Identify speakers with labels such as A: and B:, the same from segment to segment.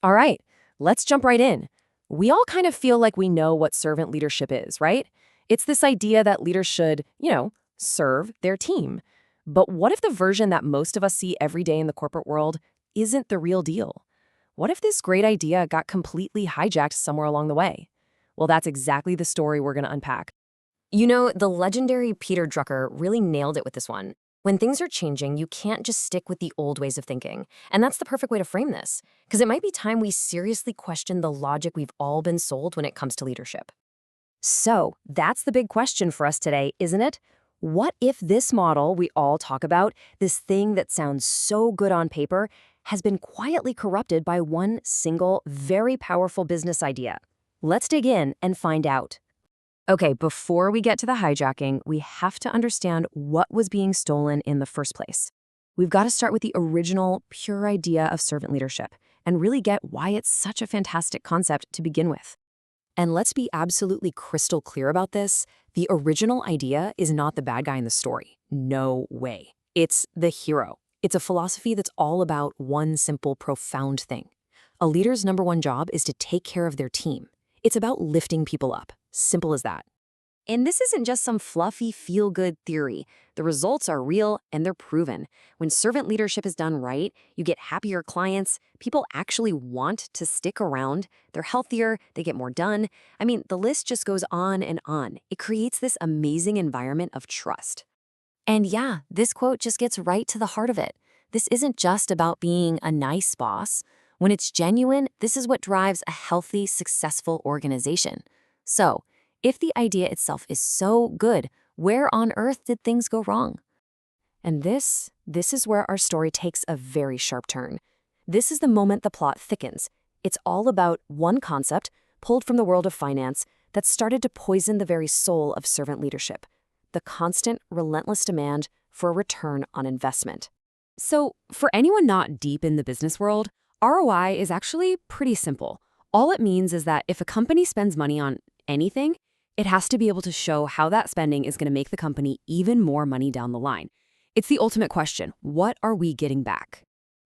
A: All right, let's jump right in. We all kind of feel like we know what servant leadership is, right? It's this idea that leaders should, serve their team. But what if the version that most of us see every day in the corporate world isn't the real deal? What if this great idea got completely hijacked somewhere along the way? Well, that's exactly the story we're going to unpack. The legendary Peter Drucker really nailed it with this one. When things are changing, you can't just stick with the old ways of thinking. And that's the perfect way to frame this, because it might be time we seriously question the logic we've all been sold when it comes to leadership. So, that's the big question for us today, isn't it? What if this model we all talk about, this thing that sounds so good on paper, has been quietly corrupted by one single, very powerful business idea? Let's dig in and find out. Okay, before we get to the hijacking, we have to understand what was being stolen in the first place. We've got to start with the original, pure idea of servant leadership and really get why it's such a fantastic concept to begin with. And let's be absolutely crystal clear about this. The original idea is not the bad guy in the story. No way. It's the hero. It's a philosophy that's all about one simple, profound thing. A leader's number one job is to take care of their team. It's about lifting people up. Simple as that. And this isn't just some fluffy, feel-good theory. The results are real and they're proven. When servant leadership is done right, you get happier clients, people actually want to stick around, they're healthier, they get more done. I mean, the list just goes on and on. It creates this amazing environment of trust. And yeah, this quote just gets right to the heart of it. This isn't just about being a nice boss. When it's genuine, this is what drives a healthy, successful organization. So, if the idea itself is so good, where on earth did things go wrong? And this is where our story takes a very sharp turn. This is the moment the plot thickens. It's all about one concept, pulled from the world of finance, that started to poison the very soul of servant leadership: the constant, relentless demand for a return on investment. So, for anyone not deep in the business world, ROI is actually pretty simple. All it means is that if a company spends money on anything, it has to be able to show how that spending is going to make the company even more money down the line. It's the ultimate question. What are we getting back?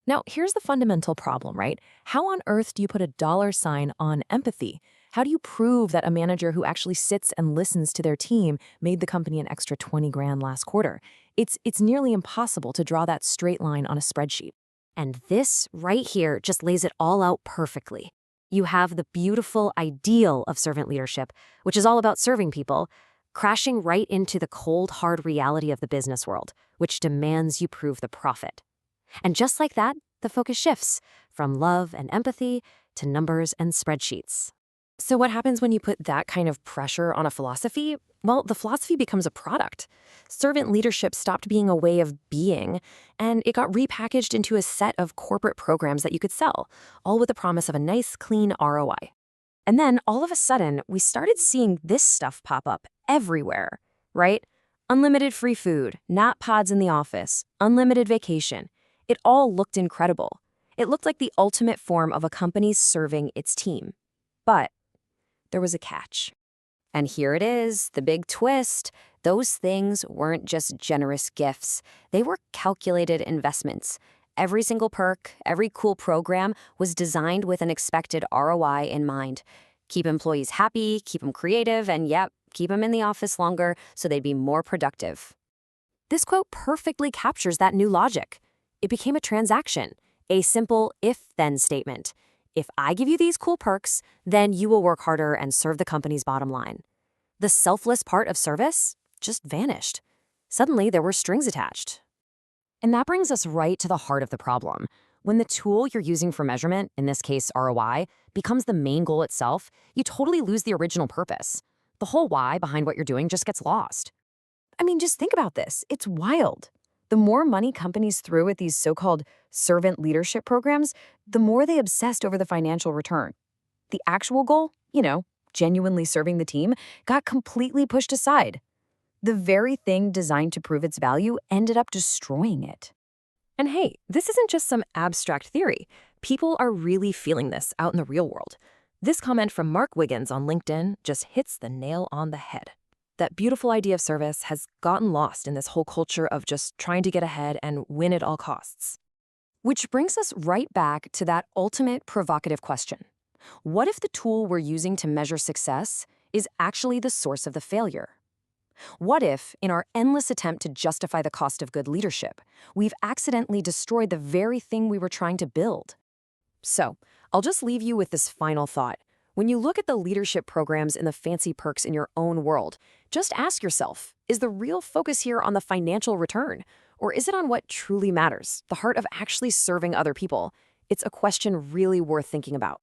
A: Now, here's the fundamental problem, right? How on earth do you put a dollar sign on empathy? How do you prove that a manager who actually sits and listens to their team made the company an extra 20 grand last quarter? It's nearly impossible to draw that straight line on a spreadsheet. And this right here just lays it all out perfectly. You have the beautiful ideal of servant leadership, which is all about serving people, crashing right into the cold, hard reality of the business world, which demands you prove the profit. And just like that, the focus shifts from love and empathy to numbers and spreadsheets. So what happens when you put that kind of pressure on a philosophy? Well, the philosophy becomes a product. Servant leadership stopped being a way of being, and it got repackaged into a set of corporate programs that you could sell, all with the promise of a nice, clean ROI. And then, all of a sudden, we started seeing this stuff pop up everywhere, right? Unlimited free food, nap pods in the office, unlimited vacation. It all looked incredible. It looked like the ultimate form of a company serving its team. But there was a catch. And here it is, the big twist. Those things weren't just generous gifts. They were calculated investments. Every single perk, every cool program was designed with an expected ROI in mind. Keep employees happy, keep them creative, and keep them in the office longer so they'd be more productive. This quote perfectly captures that new logic. It became a transaction, a simple if-then statement. If I give you these cool perks, then you will work harder and serve the company's bottom line. The selfless part of service just vanished. Suddenly, there were strings attached. And that brings us right to the heart of the problem. When the tool you're using for measurement, in this case ROI, becomes the main goal itself, you totally lose the original purpose. The whole why behind what you're doing just gets lost. I mean, just think about this. It's wild. The more money companies threw at these so-called servant leadership programs, the more they obsessed over the financial return. The actual goal, genuinely serving the team, got completely pushed aside. The very thing designed to prove its value ended up destroying it. And hey, this isn't just some abstract theory. People are really feeling this out in the real world. This comment from Mark Wiggins on LinkedIn just hits the nail on the head. That beautiful idea of service has gotten lost in this whole culture of just trying to get ahead and win at all costs. Which brings us right back to that ultimate provocative question. What if the tool we're using to measure success is actually the source of the failure? What if, in our endless attempt to justify the cost of good leadership, we've accidentally destroyed the very thing we were trying to build? So, I'll just leave you with this final thought. When you look at the leadership programs and the fancy perks in your own world, just ask yourself, is the real focus here on the financial return? Or is it on what truly matters, the heart of actually serving other people? It's a question really worth thinking about.